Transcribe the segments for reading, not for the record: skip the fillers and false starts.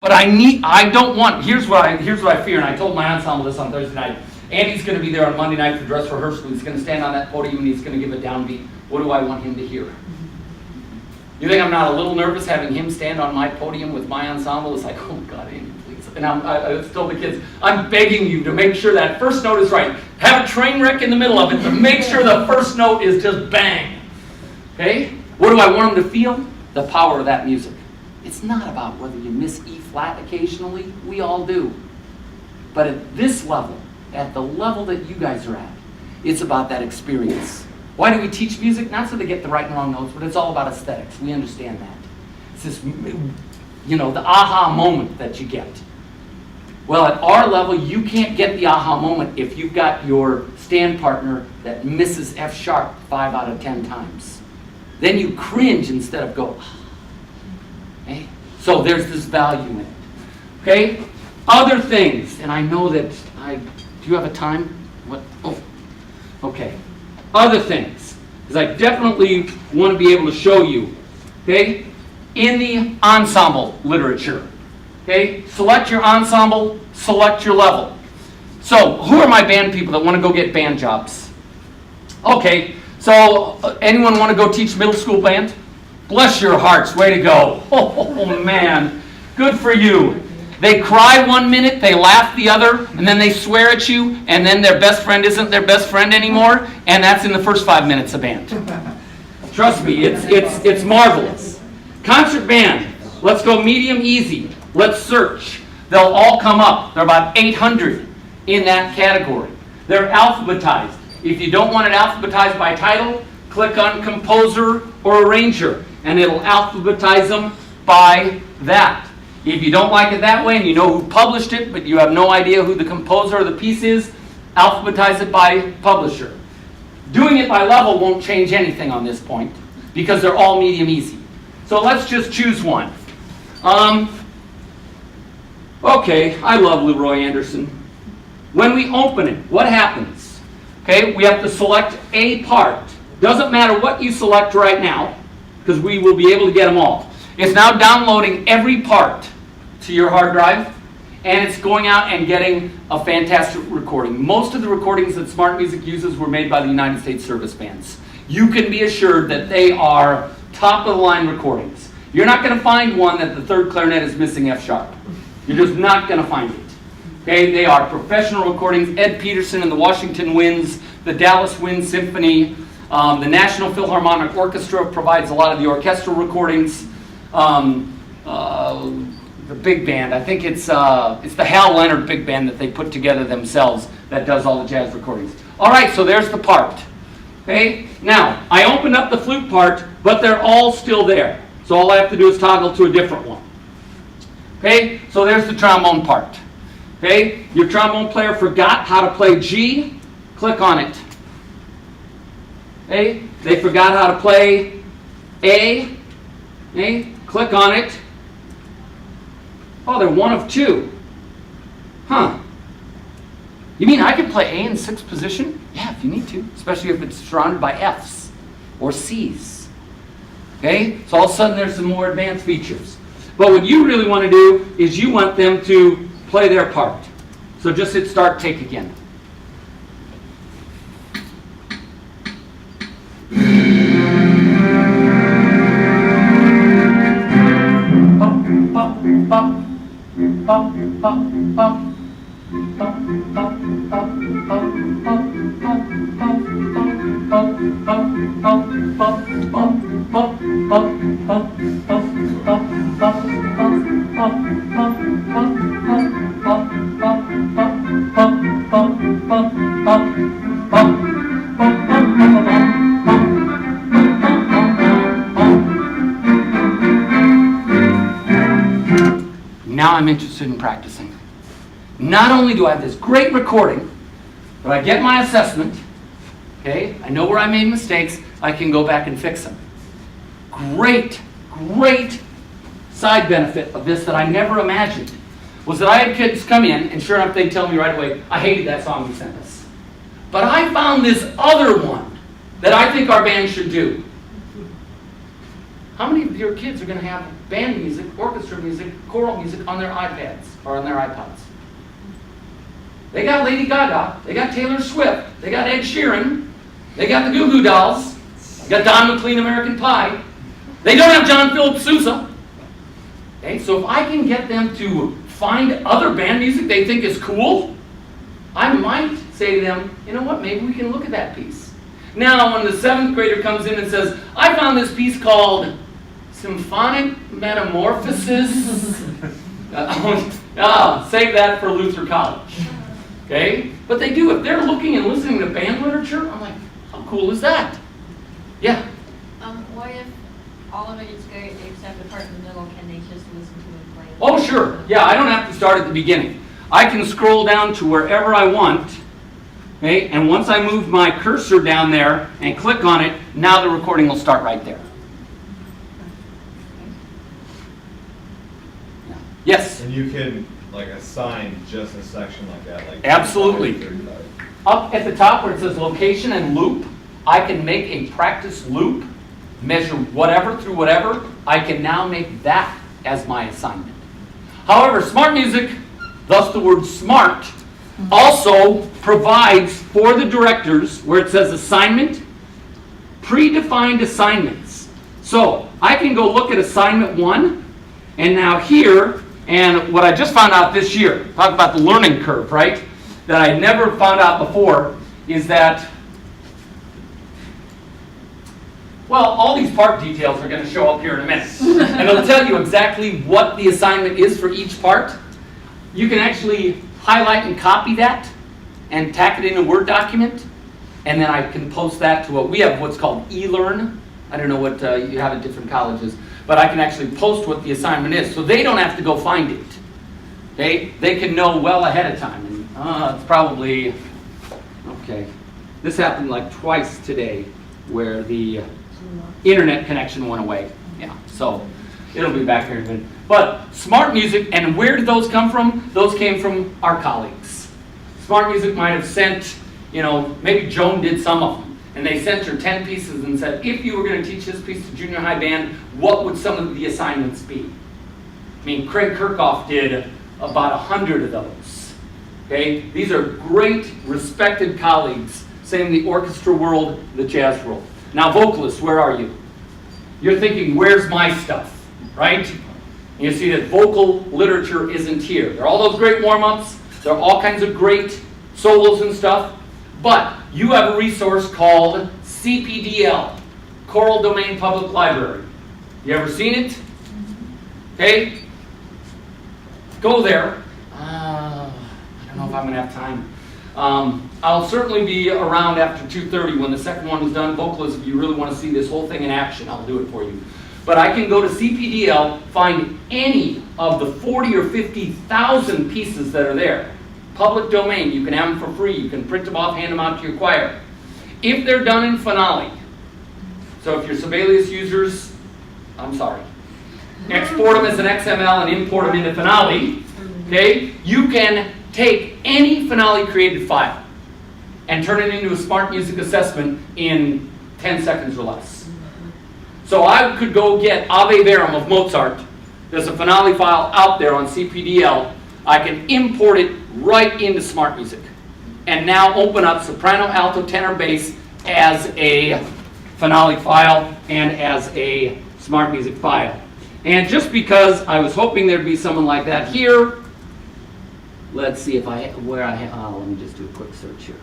But I don't want, here's what I fear, and I told my ensemble this on Thursday night. Andy's going to be there on Monday night for dress rehearsal. He's going to stand on that podium and he's going to give a downbeat. What do I want him to hear? You think I'm not a little nervous having him stand on my podium with my ensemble? It's like, oh God, Andy, please. And I told the kids, I'm begging you to make sure that first note is right. Have a train wreck in the middle of it to make sure the first note is just bang. Okay? What do I want them to feel? The power of that music. It's not about whether you miss E flat occasionally. We all do. But at this level, at the level that you guys are at, it's about that experience. Why do we teach music? Not so they get the right and wrong notes, but it's all about aesthetics. We understand that. It's this, the aha moment that you get. Well, at our level, you can't get the aha moment if you've got your stand partner that misses F sharp 5 out of 10 times. Then you cringe instead of go, okay? So there's this value in it. Okay? Other things, and I know that do you have a time? What? Oh, okay. Other things, because I definitely want to be able to show you, okay? In the ensemble literature, okay? Select your ensemble, select your level. So, who are my band people that want to go get band jobs? Okay, so anyone want to go teach middle school band? Bless your hearts, way to go. Oh man, good for you. They cry 1 minute, they laugh the other, and then they swear at you, and then their best friend isn't their best friend anymore, and that's in the first 5 minutes of band. Trust me, it's marvelous. Concert band, let's go medium easy. Let's search. They'll all come up. There are about 800 in that category. They're alphabetized. If you don't want it alphabetized by title, click on composer or arranger, and it'll alphabetize them by that. If you don't like it that way and you know who published it, but you have no idea who the composer of the piece is, alphabetize it by publisher. Doing it by level won't change anything on this point because they're all medium easy. So let's just choose one. Okay, I love Leroy Anderson. When we open it, what happens? Okay, we have to select a part. Doesn't matter what you select right now, because we will be able to get them all. It's now downloading every part to your hard drive, and it's going out and getting a fantastic recording. Most of the recordings that Smart Music uses were made by the United States service bands. You can be assured that they are top-of-the-line recordings. You're not going to find one that the third clarinet is missing F sharp. You're just not going to find it. Okay, they are professional recordings. Ed Peterson and the Washington Winds, the Dallas Wind Symphony, the National Philharmonic Orchestra provides a lot of the orchestral recordings. The big band, I think it's the Hal Leonard big band that they put together themselves that does all the jazz recordings. All right, so there's the part. Okay, now I opened up the flute part, but they're all still there. So all I have to do is toggle to a different one. Okay, so there's the trombone part. Okay, your trombone player forgot how to play G, click on it. Okay, they forgot how to play A, okay, click on it. Oh, they're one of two. Huh. You mean I can play A in sixth position? Yeah, if you need to, especially if it's surrounded by Fs or Cs. Okay, so all of a sudden there's some more advanced features. But what you really want to do is you want them to play their part. So just hit start, take again. Now I'm interested in practicing. Not only do I have this great recording, but I get my assessment, okay? I know where I made mistakes, I can go back and fix them. Great side benefit of this that I never imagined was that I had kids come in, and sure enough, they'd tell me right away, I hated that song you sent us. But I found this other one that I think our band should do. How many of your kids are going to have band music, orchestra music, choral music on their iPads or on their iPods. They got Lady Gaga, they got Taylor Swift, they got Ed Sheeran, they got the Goo Goo Dolls, they got Don McLean American Pie. They don't have John Philip Sousa. Okay, so if I can get them to find other band music they think is cool, I might say to them, you know what, maybe we can look at that piece. Now, when the 7th grader comes in and says, I found this piece called Symphonic Metamorphosis, save that for Luther College. Okay? But they do. If they're looking and listening to band literature, I'm like, how cool is that? Yeah? What if all of it is good except the part in the middle, can they just listen to it play? Oh, sure. Yeah, I don't have to start at the beginning. I can scroll down to wherever I want, okay? And once I move my cursor down there and click on it, now the recording will start right there. Yeah. Yes? And you can like assign just a section like that, like absolutely. 35. Up at the top where it says location and loop, I can make a practice loop, measure whatever through whatever. I can now make that as my assignment. However, Smart Music, thus the word smart, also provides for the directors where it says assignment, predefined assignments. So I can go look at assignment 1, and now here, and what I just found out this year, talk about the learning curve, right? That I never found out before is that, well, all these part details are going to show up here in a minute. And it'll tell you exactly what the assignment is for each part. You can actually highlight and copy that and tack it in a Word document. And then I can post that to we have what's called eLearn. I don't know what you have at different colleges. But I can actually post what the assignment is. So they don't have to go find it. They can know well ahead of time. And it's probably, okay. This happened like twice today where the internet connection went away. Yeah, so it'll be back here in a minute. But Smart Music, and where did those come from? Those came from our colleagues. Smart Music might have sent, maybe Joan did some of them. And they sent her 10 pieces and said, if you were going to teach this piece to junior high band, what would some of the assignments be? I mean, Craig Kirchhoff did about 100 of those. Okay? These are great, respected colleagues, same in the orchestra world, the jazz world. Now, vocalists, where are you? You're thinking, where's my stuff? Right? And you see that vocal literature isn't here. There are all those great warm-ups. There are all kinds of great solos and stuff. But you have a resource called CPDL, Choral Domain Public Library. You ever seen it? Okay? Go there. I don't know if I'm going to have time. I'll certainly be around after 2:30 when the second one is done. Vocalists, if you really want to see this whole thing in action, I'll do it for you. But I can go to CPDL, find any of the 40 or 50,000 pieces that are there. Public domain, you can have them for free. You can print them off, hand them out to your choir. If they're done in Finale, so if you're Sibelius users, I'm sorry. Export them as an XML and import them into Finale. Okay? You can take any Finale created file and turn it into a Smart Music assessment in 10 seconds or less. So I could go get Ave Verum of Mozart. There's a Finale file out there on CPDL. I can import it right into Smart Music and now open up soprano, alto, tenor, bass as a Finale file and as a Smart Music file. And just because I was hoping there'd be someone like that here, let's see if let me just do a quick search here.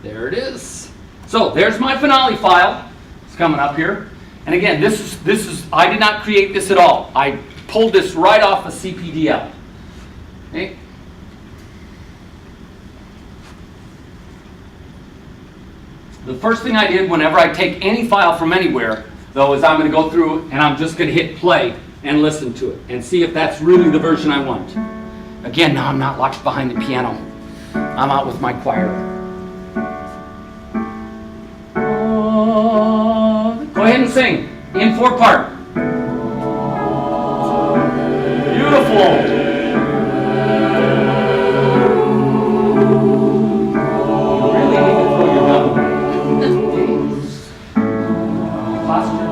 There it is. So there's my Finale file. It's coming up here. And again, this is I did not create this at all. I pulled this right off of CPDL. Okay. The first thing I did whenever I take any file from anywhere, though, is I'm going to go through and I'm just going to hit play and listen to it and see if that's really the version I want. Again, now I'm not locked behind the piano. I'm out with my choir. Go ahead and sing in 4-part. Beautiful. You really need to throw your gun away. Posture.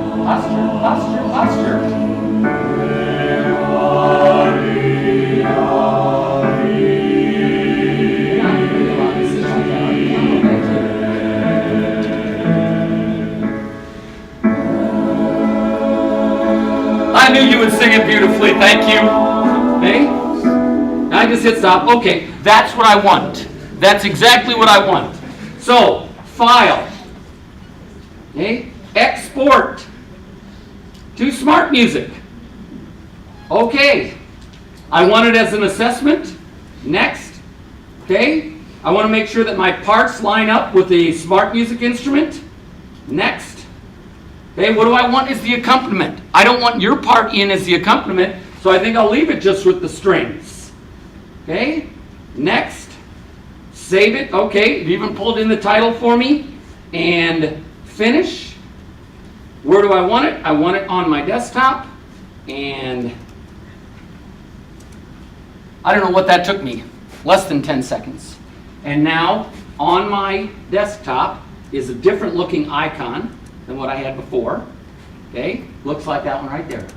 I knew you would sing it beautifully. Thank you. Okay? I just hit stop. Okay, that's what I want. That's exactly what I want. So, file. Okay? Export to Smart Music. Okay. I want it as an assessment. Next. Okay? I want to make sure that my parts line up with the Smart Music instrument. Next. Okay, what do I want is the accompaniment. I don't want your part in as the accompaniment, so I think I'll leave it just with the strings. Okay? Next. Save it. Okay, it even pulled in the title for me. And finish. Where do I want it? I want it on my desktop. And I don't know what that took me. Less than 10 seconds. And now, on my desktop is a different looking icon than what I had before. Okay, looks like that one right there.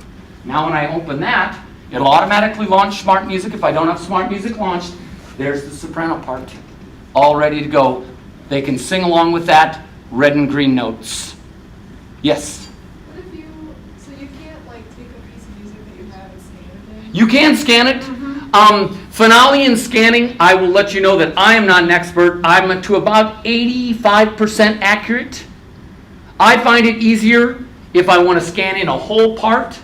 Now when I open that, it'll automatically launch Smart Music. If I don't have Smart Music launched, there's the soprano part, all ready to go. They can sing along with that, red and green notes. Yes? What if so you can't like take a piece of music that you have and scan it in? You can scan it. Finale and scanning, I will let you know that I am not an expert. I'm to about 85% accurate. I find it easier if I want to scan in a whole part,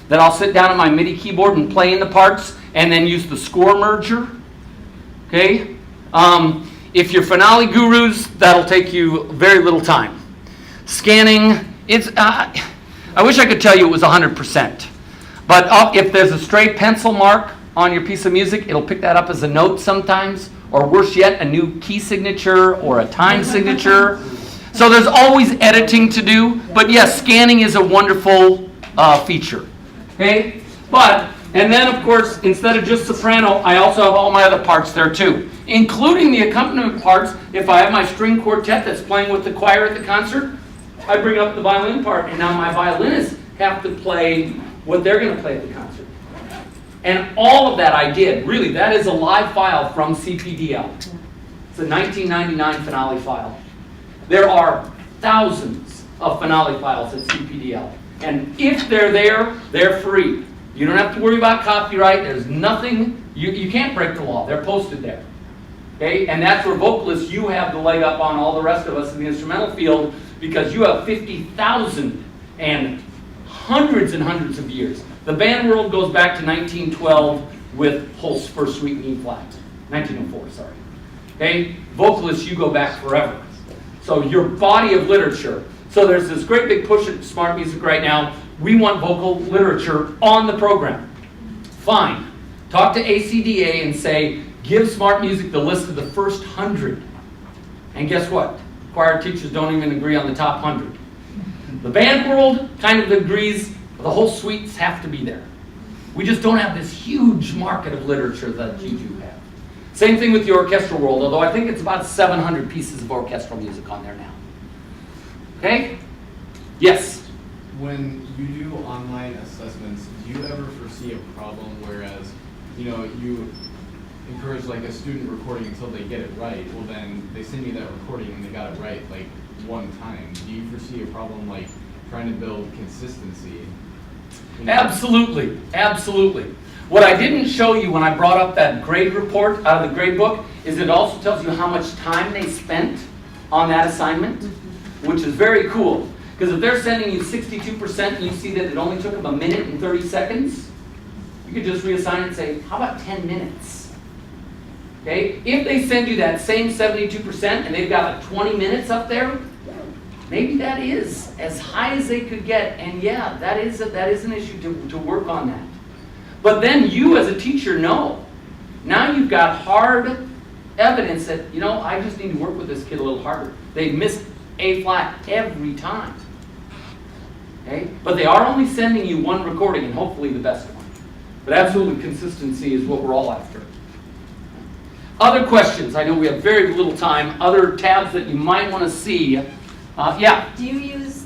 that I'll sit down at my MIDI keyboard and play in the parts and then use the score merger. Okay? If you're finale gurus, that'll take you very little time. Scanning, it's I wish I could tell you it was 100%. But if there's a stray pencil mark on your piece of music, it'll pick that up as a note sometimes, or worse yet, a new key signature or a time signature. So there's always editing to do, but yes, scanning is a wonderful feature. Okay? And then of course, instead of just soprano, I also have all my other parts there too, including the accompaniment parts. If I have my string quartet that's playing with the choir at the concert, I bring up the violin part, and now my violinists have to play what they're going to play at the concert. And all of that I did. Really, that is a live file from CPDL. It's a 1999 finale file. There are thousands of finale files at CPDL. And if they're there, they're free. You don't have to worry about copyright. There's nothing, you can't break the law. They're posted there. Okay? And that's where vocalists, you have the leg up on all the rest of us in the instrumental field, because you have 50,000 and hundreds of years. The band world goes back to 1912 with Holst's first suite in E flat. 1904, sorry. Okay? Vocalists, you go back forever. So your body of literature. So there's this great big push at Smart Music right now. We want vocal literature on the program. Fine. Talk to ACDA and say, give Smart Music the list of the first 100. And guess what? Choir teachers don't even agree on the top 100. The band world kind of agrees the whole suites have to be there. We just don't have this huge market of literature that you do have. Same thing with the orchestral world, although I think it's about 700 pieces of orchestral music on there now. Okay? Yes? When you do online assessments, do you ever foresee a problem whereas, you encourage like a student recording until they get it right, well then they send you that recording and they got it right like one time. Do you foresee a problem like trying to build consistency? Absolutely, absolutely. What I didn't show you when I brought up that grade report out of the grade book is it also tells you how much time they spent on that assignment, which is very cool. Because if they're sending you 62% and you see that it only took them 1 minute and 30 seconds, you could just reassign it and say, how about 10 minutes? Okay? If they send you that same 72% and they've got 20 minutes up there, maybe that is as high as they could get. And yeah, that is an issue to work on that. But then you as a teacher know. Now you've got hard evidence that, I just need to work with this kid a little harder. They missed A flat every time. Okay? But they are only sending you one recording, and hopefully the best one. But absolutely, consistency is what we're all after. Other questions? I know we have very little time. Other tabs that you might want to see. Yeah? Do you use